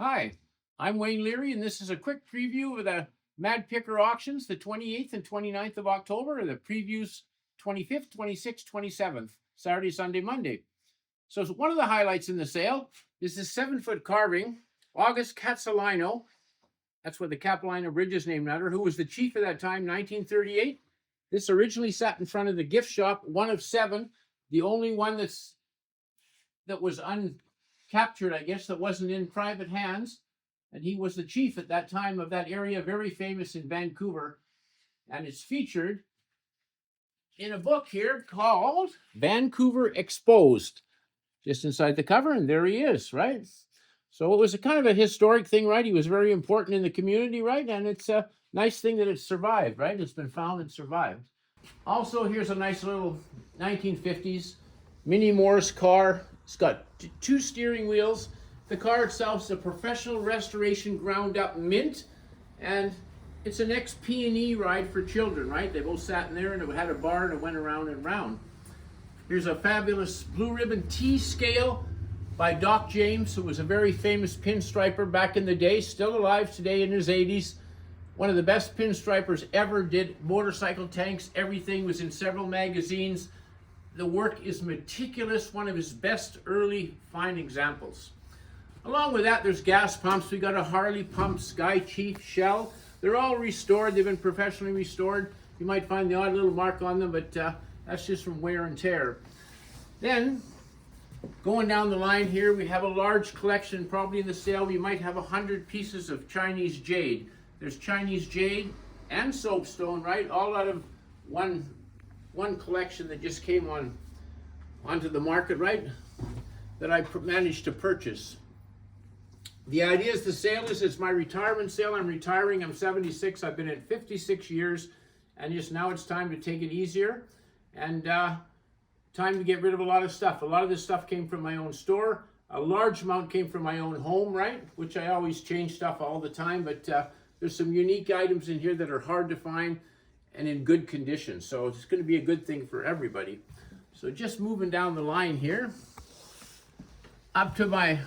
Hi, I'm Wayne Learie, and this is a quick preview of the Mad Picker auctions, the 28th and 29th of October, and the previews 25th, 26th, 27th, Saturday, Sunday, Monday. So one of the highlights in the sale is this 7-foot carving, August Castellino. That's what the Capilano Bridge is named after, who was the chief at that time, 1938. This originally sat in front of the gift shop, one of 7, the only one that was uncaptured, I guess, that wasn't in private hands. And he was the chief at that time of that area, very famous in Vancouver. And it's featured in a book here called Vancouver Exposed, just inside the cover. And there he is, right? So it was a kind of a historic thing, right? He was very important in the community, right? And it's a nice thing that it survived, right? It's been found and survived. Also, here's a nice little 1950s Mini Morris car. It's got 2 steering wheels. The car itself is a professional restoration ground up mint, and it's an ex-P&E ride for children, right? They both sat in there and it had a bar and it went around and round. Here's a fabulous blue ribbon T scale by Doc James, who was a very famous pinstriper back in the day, still alive today in his 80s. One of the best pinstripers ever, did motorcycle tanks, everything, was in several magazines. The work is meticulous, one of his best early fine examples. Along with that, there's gas pumps. We got a Harley pump, Sky Chief, Shell. They're all restored. They've been professionally restored. You might find the odd little mark on them, but that's just from wear and tear. Then, going down the line here, we have a large collection. Probably in the sale, we might have 100 pieces of Chinese jade. There's Chinese jade and soapstone, right? All out of one collection that just came onto the market, right? That I managed to purchase. The idea is the sale is it's my retirement sale. I'm retiring. I'm 76. I've been at 56 years, and just now it's time to take it easier, and time to get rid of a lot of stuff. A lot of this stuff came from my own store. A large amount came from my own home, right? Which I always change stuff all the time, but there's some unique items in here that are hard to find and in good condition. So it's going to be a good thing for everybody. So just moving down the line here, up to my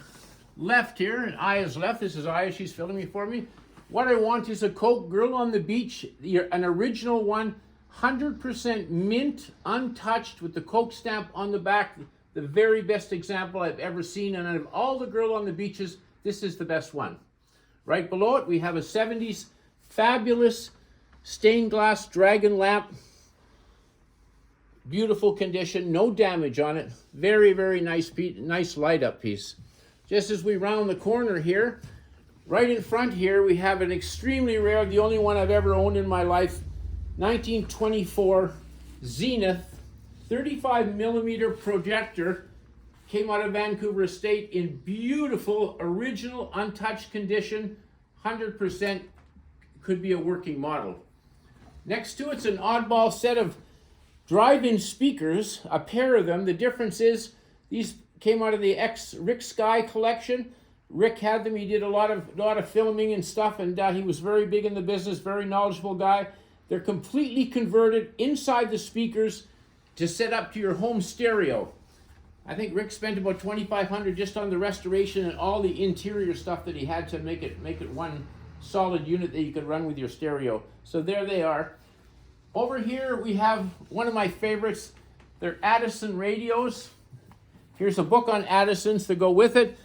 left here, and Aya's left. This is Aya, she's filling me for me. What I want is a Coke Girl on the Beach, an original one, 100% mint, untouched, with the Coke stamp on the back. The very best example I've ever seen, and out of all the Girl on the Beaches, this is the best one. Right below it, we have a 70s fabulous stained glass dragon lamp. Beautiful condition, no damage on it. Very, very nice light up piece. Just as we round the corner here, right in front here, we have an extremely rare, the only one I've ever owned in my life, 1924 Zenith 35 millimeter projector. Came out of Vancouver Estate in beautiful, original, untouched condition. 100% could be a working model. Next to it's an oddball set of drive-in speakers, a pair of them. The difference is these came out of the Rick Sky collection. Rick had them. He did a lot of filming and stuff, and he was very big in the business, very knowledgeable guy. They're completely converted inside the speakers to set up to your home stereo. I think Rick spent about $2,500 just on the restoration and all the interior stuff that he had to make it one solid unit that you could run with your stereo. So there they are. Over here we have one of my favorites. They're Addison radios. Here's a book on Addisons to go with it.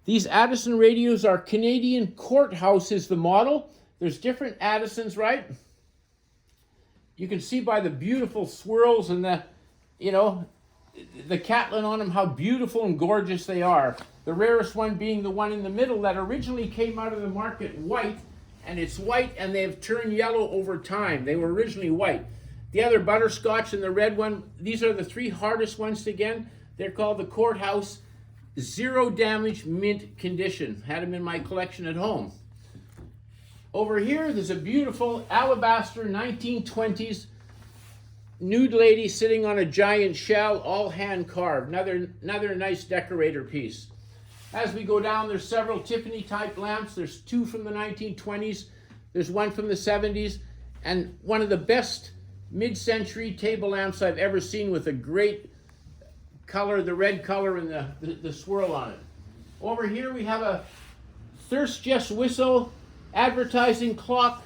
These Addison radios are Canadian Courthouse is the model. There's different Addisons, right? You can see by the beautiful swirls and the Catlin on them, how beautiful and gorgeous they are. The rarest one being the one in the middle that originally came out of the market white, and it's white and they've turned yellow over time. They were originally white. The other butterscotch and the red one, these are the 3 hardest ones to get. They're called the Courthouse. 0 damage, mint condition. Had them in my collection at home. Over here, there's a beautiful alabaster 1920s nude lady sitting on a giant shell, all hand carved. Another nice decorator piece. As we go down, there's several Tiffany type lamps. There's 2 from the 1920s. There's one from the 70s. And one of the best mid-century table lamps I've ever seen, with a great color, the red color and the swirl on it. Over here we have a Thirst Just Whistle advertising clock.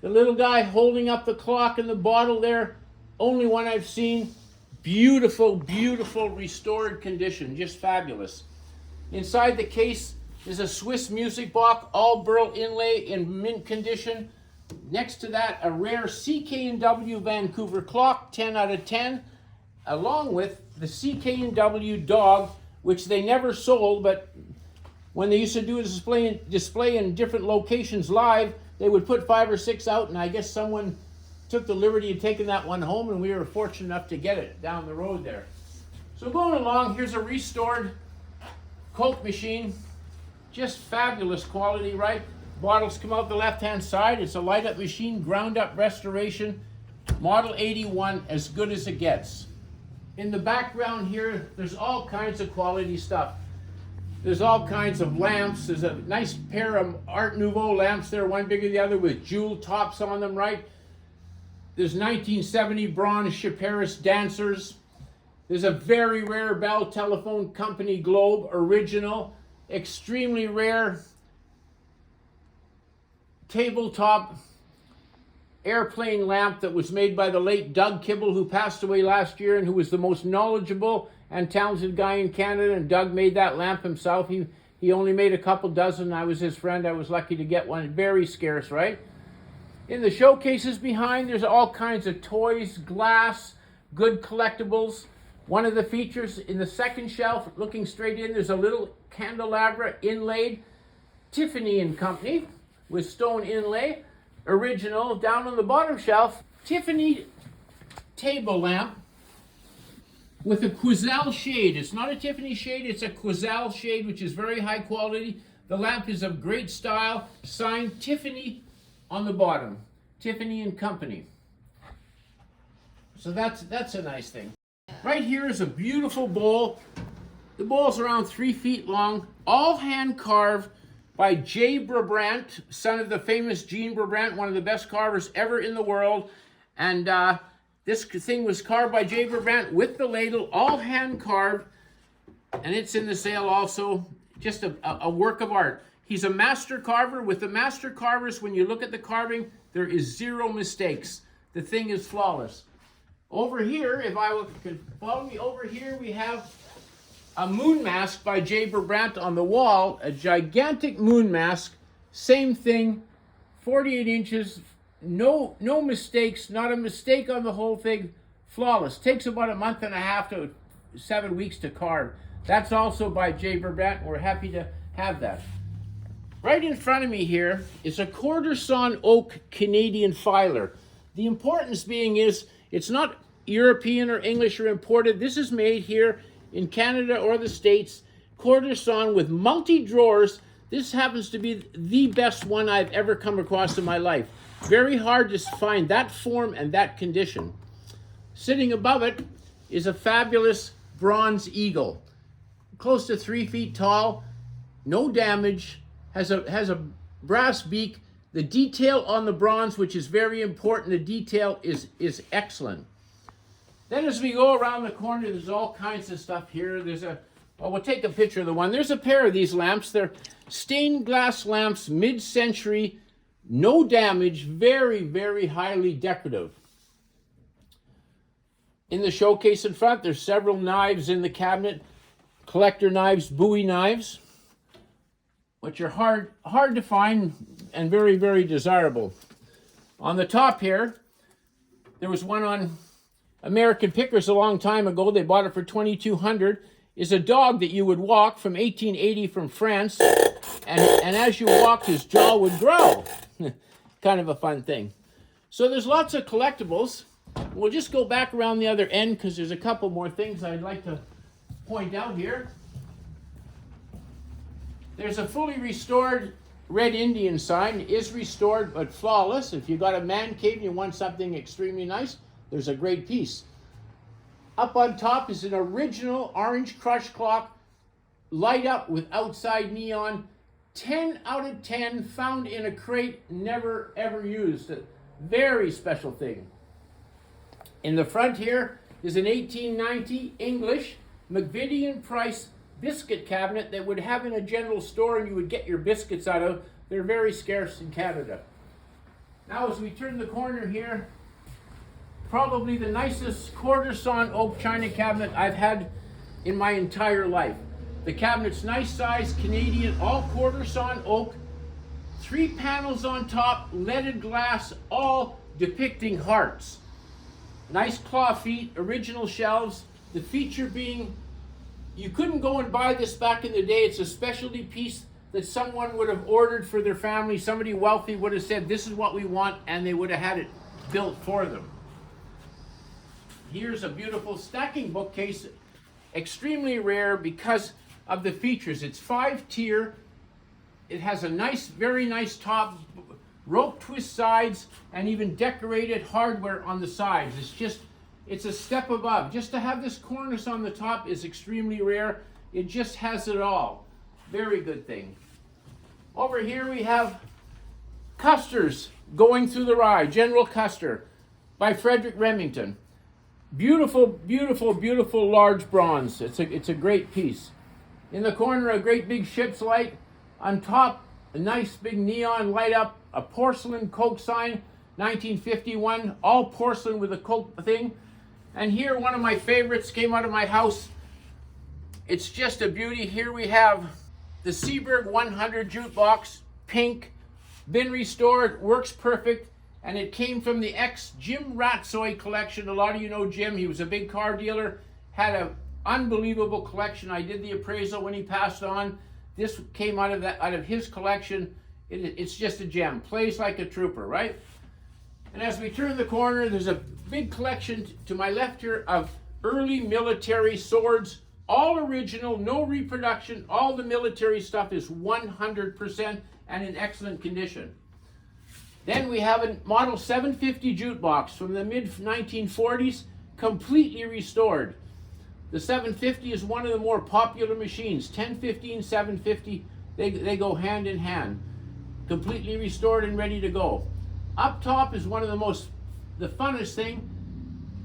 The little guy holding up the clock and the bottle there. Only one I've seen. Beautiful, beautiful restored condition. Just fabulous. Inside the case is a Swiss music box, all burl inlay in mint condition. Next to that, a rare CK&W Vancouver clock, 10 out of 10, along with the CK&W dog, which they never sold, but when they used to do a display in different locations live, they would put 5 or 6 out, and I guess someone took the liberty of taking that one home, and we were fortunate enough to get it down the road there. So going along, here's a restored Coke machine. Just fabulous quality, right? Bottles come out the left-hand side. It's a light-up machine, ground-up restoration. Model 81, as good as it gets. In the background here, there's all kinds of quality stuff. There's all kinds of lamps. There's a nice pair of Art Nouveau lamps there, one bigger than the other with jewel tops on them, right? There's 1970 bronze Chaperis dancers. There's a very rare Bell Telephone Company globe, original, extremely rare tabletop airplane lamp that was made by the late Doug Kibble, who passed away last year and who was the most knowledgeable and talented guy in Canada. And Doug made that lamp himself. He only made a couple dozen. I was his friend. I was lucky to get one. Very scarce, right? In the showcases behind, there's all kinds of toys, glass, good collectibles. One of the features in the second shelf, looking straight in, there's a little candelabra inlaid, Tiffany and Company, with stone inlay, original. Down on the bottom shelf, Tiffany table lamp with a Quoizel shade. It's not a Tiffany shade, it's a Quoizel shade, which is very high quality. The lamp is of great style, signed Tiffany on the bottom, Tiffany and Company. So that's a nice thing. Right here is a beautiful bowl. The bowl's around 3 feet long, all hand carved by Jade Brabant, son of the famous Jean Brabant, one of the best carvers ever in the world. And this thing was carved by Jade Brabant with the ladle, all hand carved, and it's in the sale also. Just a work of art. He's a master carver. With the master carvers, when you look at the carving, there is zero mistakes. The thing is flawless. Over here, if I could follow me over here, we have a moon mask by Jade Brabant on the wall, a gigantic moon mask, same thing, 48 inches, no mistakes, not a mistake on the whole thing, flawless. Takes about a month and a half to 7 weeks to carve. That's also by Jade Brabant. We're happy to have that. Right in front of me here is a quarter sawn oak Canadian filer. The importance being is it's not European or English or imported. This is made here in Canada or the States, quarter sawn with multi-drawers. This happens to be the best one I've ever come across in my life. Very hard to find that form and that condition. Sitting above it is a fabulous bronze eagle, close to 3 feet tall, no damage, has a brass beak. The detail on the bronze, which is very important, the detail is excellent. Then as we go around the corner, there's all kinds of stuff here. We'll take a picture of the one. There's a pair of these lamps. They're stained glass lamps, mid-century, no damage, very, very highly decorative. In the showcase in front, there's several knives in the cabinet, collector knives, Bowie knives, which are hard to find and very, very desirable. On the top here, there was one on American Pickers a long time ago. They bought it for $2,200. Is a dog that you would walk from 1880 from France, and as you walk, his jaw would grow. Kind of a fun thing. So there's lots of collectibles. We'll just go back around the other end because there's a couple more things I'd like to point out here. There's a fully restored Red Indian sign. It is restored but flawless. If you've got a man cave and you want something extremely nice, there's a great piece. Up on top is an original orange crush clock, light up with outside neon. 10 out of 10, found in a crate, never ever used. A very special thing. In the front here is an 1890 English McVitie Price biscuit cabinet that would have in a general store and you would get your biscuits out of. They're very scarce in Canada. Now as we turn the corner here, probably the nicest quarter-sawn oak china cabinet I've had in my entire life. The cabinet's nice size, Canadian, all quarter-sawn oak, 3 panels on top, leaded glass, all depicting hearts. Nice claw feet, original shelves. The feature being, you couldn't go and buy this back in the day. It's a specialty piece that someone would have ordered for their family. Somebody wealthy would have said, this is what we want, and they would have had it built for them. Here's a beautiful stacking bookcase, extremely rare because of the features. It's 5-tier. It has a nice, very nice top, rope twist sides, and even decorated hardware on the sides. It's a step above. Just to have this cornice on the top is extremely rare. It just has it all. Very good thing. Over here we have Custer's Going Through the Rye, General Custer by Frederick Remington. Beautiful, beautiful, beautiful large bronze. It's a great piece. In the corner, a great big ship's light. On top, a nice big neon light up, a porcelain Coke sign, 1951, all porcelain with a Coke thing. And here, one of my favorites came out of my house. It's just a beauty. Here we have the Seaberg 100 jukebox, pink, been restored, works perfect, and it came from the ex-Jim Ratsoy collection. A lot of you know Jim. He was a big car dealer, had an unbelievable collection. I did the appraisal when he passed on. This came out of his collection. It's just a gem. Plays like a trooper, right? And as we turn the corner, there's a big collection to my left here of early military swords, all original, no reproduction. All the military stuff is 100% and in excellent condition. Then we have a model 750 jukebox from the mid-1940s, completely restored. The 750 is one of the more popular machines. 1015, 750, they go hand in hand. Completely restored and ready to go. Up top is one of the funnest thing,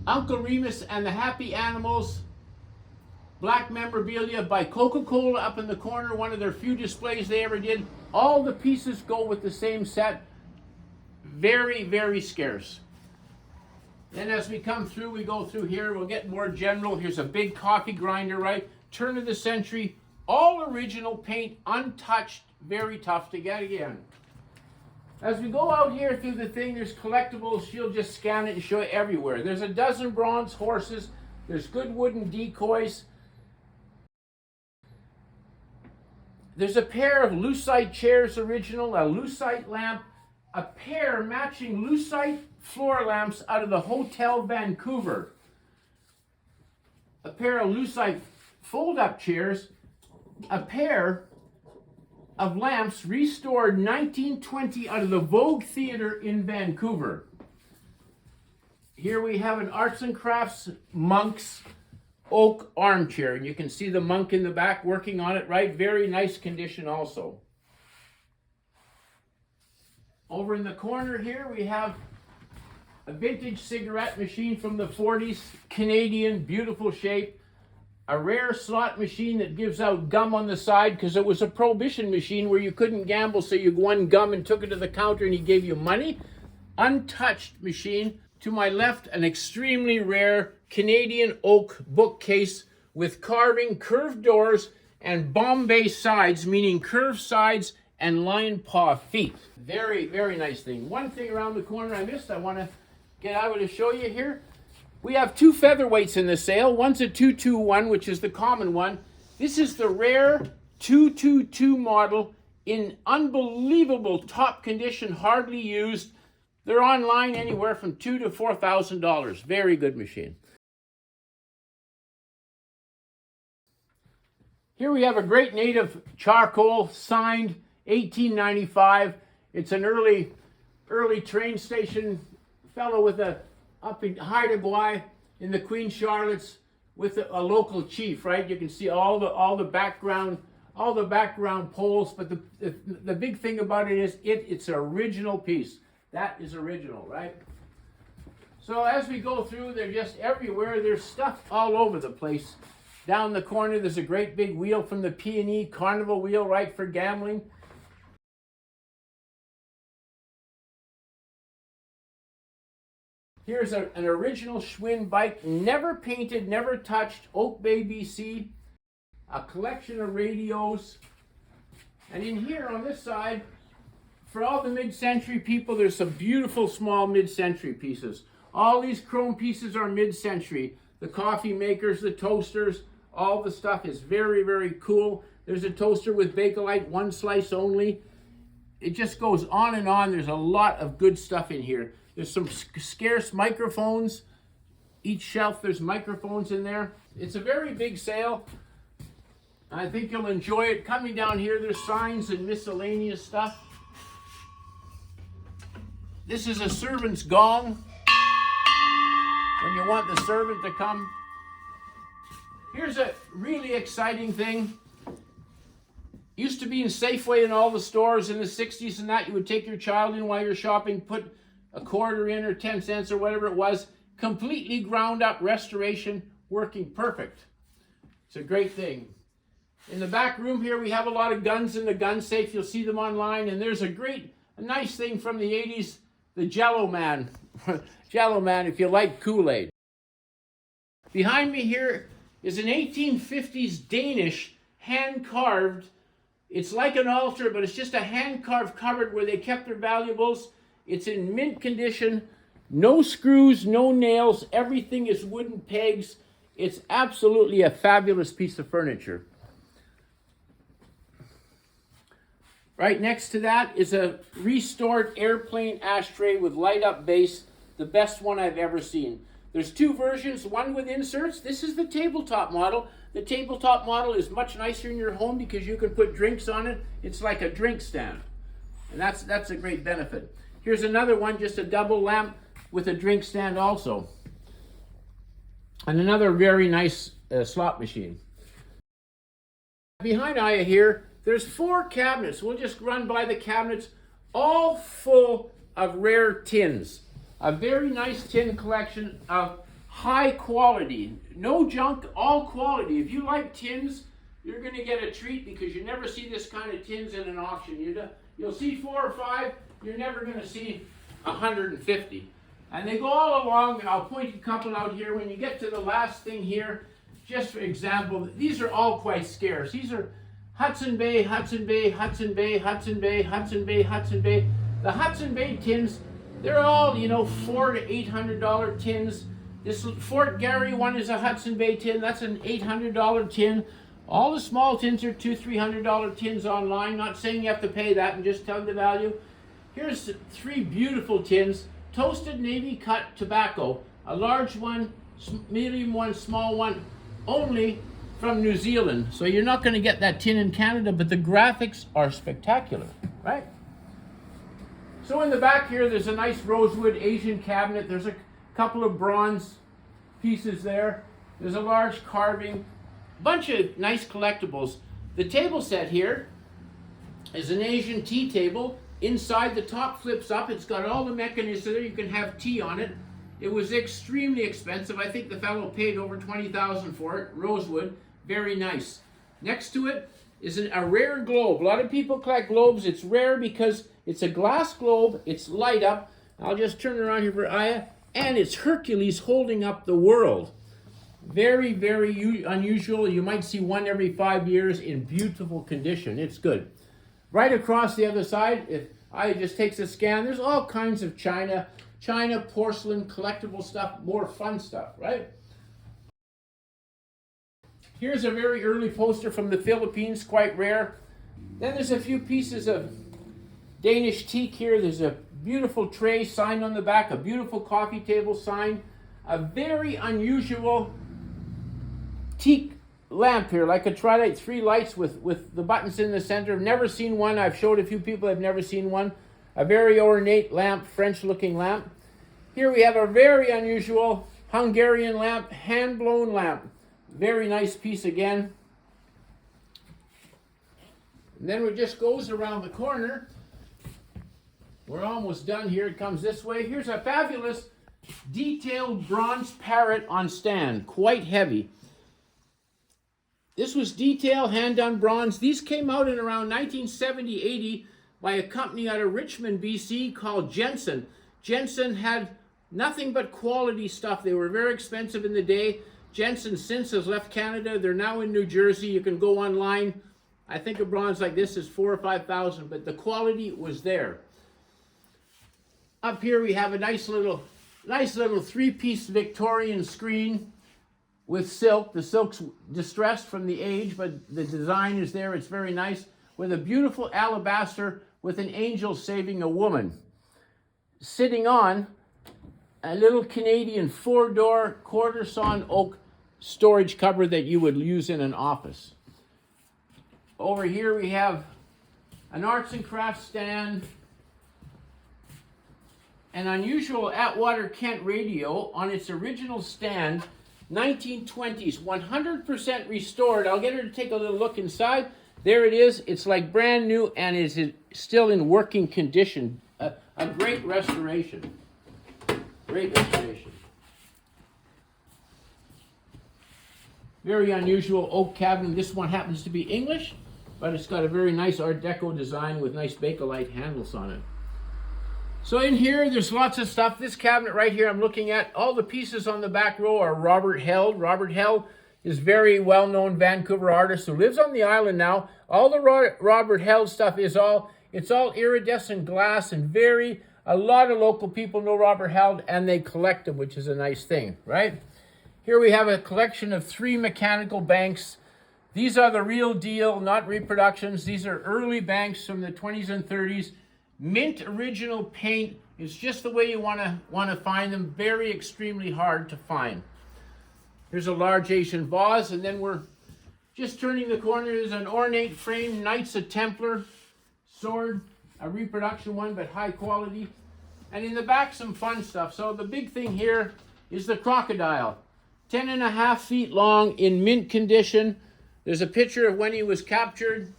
Uncle Remus and the Happy Animals, black memorabilia by Coca-Cola up in the corner, one of their few displays they ever did. All the pieces go with the same set. Very, very scarce. Then as we come through, we go through here, we'll get more general. Here's a big coffee grinder, right? Turn of the century, all original paint, untouched, very tough to get again. As we go out here through the thing, there's collectibles. She'll just scan it and show it everywhere. There's a dozen bronze horses. There's good wooden decoys. There's a pair of lucite chairs original, a lucite lamp, a pair matching lucite floor lamps out of the Hotel Vancouver. A pair of lucite fold-up chairs, a pair of lamps restored 1920 out of the Vogue Theatre in Vancouver. Here we have an Arts and Crafts Monk's oak armchair, and you can see the monk in the back working on it, right? Very nice condition also. Over in the corner here we have a vintage cigarette machine from the 40s, Canadian, beautiful shape. A rare slot machine that gives out gum on the side because it was a prohibition machine where you couldn't gamble, so you won gum and took it to the counter and he gave you money. Untouched machine. To my left, an extremely rare Canadian oak bookcase with carving, curved doors, and Bombay sides, meaning curved sides and lion paw feet. Very, very nice thing. One thing around the corner I missed, I want to get out to show you here. We have 2 featherweights in the sale. One's a 221, which is the common one. This is the rare 222 model in unbelievable top condition, hardly used. They're online anywhere from $2,000 to $4,000. Very good machine. Here we have a great native charcoal, signed 1895. It's an early train station fellow with up in Haida Gwaii in the Queen Charlotte's with a local chief, right? You can see all the background poles, but the big thing about it is it's an original piece. That is original, right? So as we go through, they're just everywhere. There's stuff all over the place. Down the corner, there's a great big wheel from the P&E Carnival wheel, right, for gambling. Here's an original Schwinn bike, never painted, never touched, Oak Bay, BC. A collection of radios. And in here on this side, for all the mid-century people, there's some beautiful small mid-century pieces. All these chrome pieces are mid-century. The coffee makers, the toasters, all the stuff is very, very cool. There's a toaster with Bakelite, one slice only. It just goes on and on. There's a lot of good stuff in here. There's some scarce microphones. Each shelf, there's microphones in there. It's a very big sale. I think you'll enjoy it. Coming down here, there's signs and miscellaneous stuff. This is a servant's gong. When you want the servant to come. Here's a really exciting thing. Used to be in Safeway in all the stores in the 60s and that. You would take your child in while you're shopping, put a quarter in or 10 cents or whatever it was. Completely ground up restoration, working perfect. It's a great thing. In the back room here, we have a lot of guns in the gun safe. You'll see them online. And there's a nice thing from the 80s, the Jello Man. Jello Man, if you like Kool-Aid. Behind me here is an 1850s Danish hand-carved. It's like an altar, but it's just a hand-carved cupboard where they kept their valuables. It's in mint condition. No screws, no nails. Everything is wooden pegs. It's absolutely a fabulous piece of furniture. Right next to that is a restored airplane ashtray with light-up base, the best one I've ever seen. There's two versions, one with inserts. This is the tabletop model. The tabletop model is much nicer in your home because you can put drinks on it. It's like a drink stand, and that's a great benefit. Here's another one, just a double lamp with a drink stand also. And another very nice slot machine. Behind Aya here, there's 4 cabinets. We'll just run by the cabinets, all full of rare tins. A very nice tin collection of high quality. No junk, all quality. If you like tins, you're going to get a treat because you never see this kind of tins in an auction. You'll see 4 or 5, you're never going to see 150. And they go all along, and I'll point a couple out here. When you get to the last thing here, just for example, these are all quite scarce. These are Hudson Bay, Hudson Bay, Hudson Bay, Hudson Bay, Hudson Bay, Hudson Bay. The Hudson Bay tins, they're all, $400 to $800 tins. This Fort Garry one is a Hudson Bay tin. That's an $800 tin. All the small tins are $200 to $300 tins online. Not saying you have to pay that, and just tell the value. Here's 3 beautiful tins. Toasted Navy cut tobacco. A large one, medium one, small one, only from New Zealand. So you're not going to get that tin in Canada, but the graphics are spectacular, right? So in the back here, there's a nice rosewood Asian cabinet. There's a couple of bronze pieces there. There's a large carving, bunch of nice collectibles. The table set here is an Asian tea table. Inside, the top flips up. It's got all the mechanisms there. You can have tea on it. It was extremely expensive. I think the fellow paid over $20,000 for it. Rosewood, very nice. Next to it is a rare globe. A lot of people collect globes. It's rare because it's a glass globe. It's light up. I'll just turn around here for Aya. And it's Hercules holding up the world. Very, very unusual. You might see one every 5 years in beautiful condition. It's good. Right across the other side, if Aya just takes a scan, there's all kinds of China, porcelain, collectible stuff, more fun stuff, right? Here's a very early poster from the Philippines, quite rare. Then there's a few pieces of Danish teak here. There's a beautiful tray signed on the back, a beautiful coffee table sign, a very unusual teak lamp here, like a Trilite, 3 lights with the buttons in the center. I've never seen one. I've showed a few people. I've never seen one. A very ornate lamp, French-looking lamp. Here we have a very unusual Hungarian lamp, hand-blown lamp. Very nice piece again. And then it just goes around the corner. We're almost done here. It comes this way. Here's a fabulous detailed bronze parrot on stand, quite heavy. This was detail, hand-done bronze. These came out in around 1970-80 by a company out of Richmond, BC called Jensen. Jensen had nothing but quality stuff. They were very expensive in the day. Jensen since has left Canada. They're now in New Jersey. You can go online. I think a bronze like this is $4,000 or $5,000, but the quality was there. Up here we have a nice little three-piece Victorian screen with silk. The silk's distressed from the age, but the design is there. It's very nice, with a beautiful alabaster with an angel saving a woman, sitting on a little Canadian 4-door quarter-sawn oak storage cupboard that you would use in an office. Over here we have an arts and crafts stand, an unusual Atwater Kent radio on its original stand, 1920s, 100% restored. I'll get her to take a little look inside. There it is. It's like brand new and is still in working condition. A great restoration. Great restoration. Very unusual oak cabinet. This one happens to be English, but it's got a very nice Art Deco design with nice Bakelite handles on it. So in here, there's lots of stuff. This cabinet right here I'm looking at, all the pieces on the back row are Robert Held. Robert Held is a very well-known Vancouver artist who lives on the island now. All the Robert Held stuff is it's all iridescent glass, and a lot of local people know Robert Held and they collect them, which is a nice thing, right? Here we have a collection of 3 mechanical banks. These are the real deal, not reproductions. These are early banks from the 20s and 30s. Mint original paint. Is just the way you want to find them. Very extremely hard to find. Here's a large Asian vase, and then we're just turning the corner. There's an ornate frame Knights of Templar sword, a reproduction one, but high quality. And in the back, some fun stuff. So the big thing here is the crocodile, 10.5 feet long, in mint condition. There's a picture of when he was captured.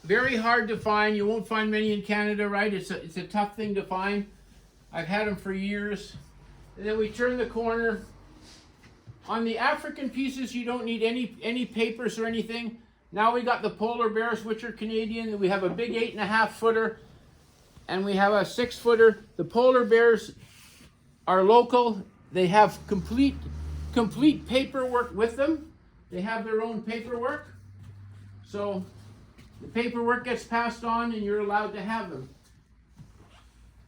Very hard to find. You won't find many in Canada, right? It's a tough thing to find. I've had them for years. And then we turn the corner. On the African pieces, you don't need any papers or anything. Now we got the polar bears, which are Canadian. We have a big 8.5 footer, and we have a 6 footer. The polar bears are local. They have complete paperwork with them. They have their own paperwork. So the paperwork gets passed on and you're allowed to have them.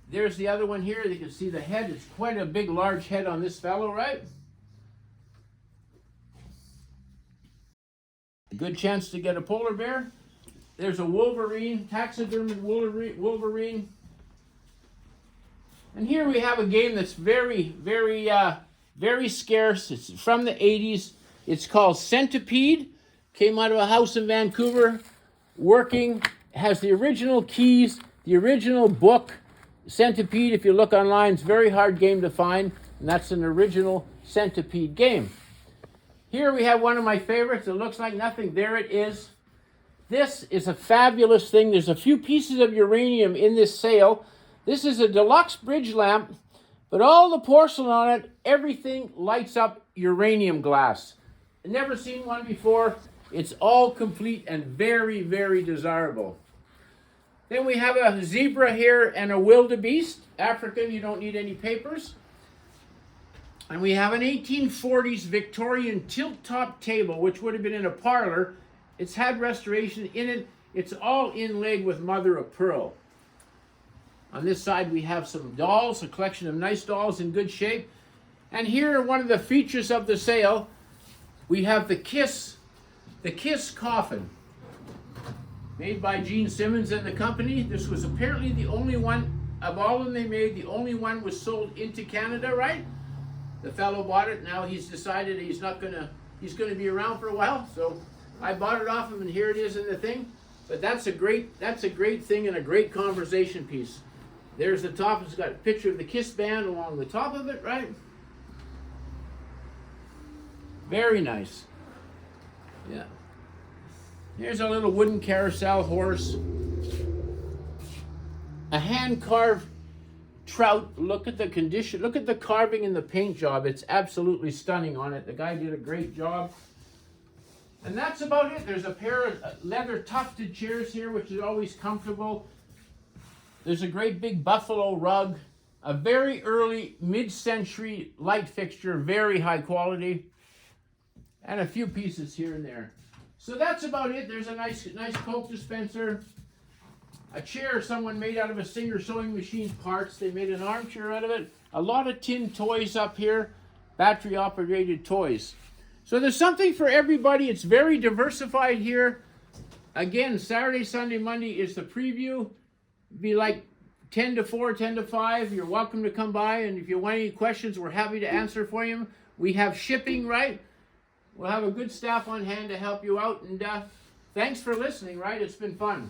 There's the other one here. You can see the head. It's quite a big, large head on this fellow, right? A good chance to get a polar bear. There's a Wolverine, taxidermy Wolverine. And here we have a game that's very scarce. It's from the 80s. It's called Centipede. Came out of a house in Vancouver. Working, has the original keys, the original book. Centipede, if you look online, it's a very hard game to find, and that's an original Centipede game. Here we have one of my favorites. It looks like nothing. There it is. This is a fabulous thing. There's a few pieces of uranium in this sale. This is a deluxe bridge lamp, but all the porcelain on it, everything lights up uranium glass. I've never seen one before. It's all complete and very desirable. Then we have a zebra here and a wildebeest. African, you don't need any papers. And we have an 1840s Victorian tilt-top table, which would have been in a parlor. It's had restoration in it. It's all inlaid with mother of pearl. On this side, we have some dolls, a collection of nice dolls in good shape. And here, one of the features of the sale, we have the Kiss coffin, made by Gene Simmons and the company. This was apparently the only one of all of them they made. The only one was sold into Canada, right? The fellow bought it. Now he's decided he's gonna be around for a while. So I bought it off him, and here it is in the thing. But that's a great thing and a great conversation piece. There's the top. It's got a picture of the Kiss band along the top of it, right? Very nice. Yeah. Here's a little wooden carousel horse. A hand-carved trout. Look at the condition. Look at the carving and the paint job. It's absolutely stunning on it. The guy did a great job. And that's about it. There's a pair of leather tufted chairs here, which is always comfortable. There's a great big buffalo rug, a very early mid-century light fixture, very high quality, and a few pieces here and there. So that's about it. There's a nice Coke dispenser, a chair someone made out of a Singer sewing machine parts. They made an armchair out of it. A lot of tin toys up here, battery operated toys. So there's something for everybody. It's very diversified here. Again, Saturday, Sunday, Monday is the preview. Be like 10 to 4, 10 to 5. You're welcome to come by, and if you want any questions, we're happy to answer for you. We have shipping, right? We'll have a good staff on hand to help you out, and thanks for listening, right? It's been fun.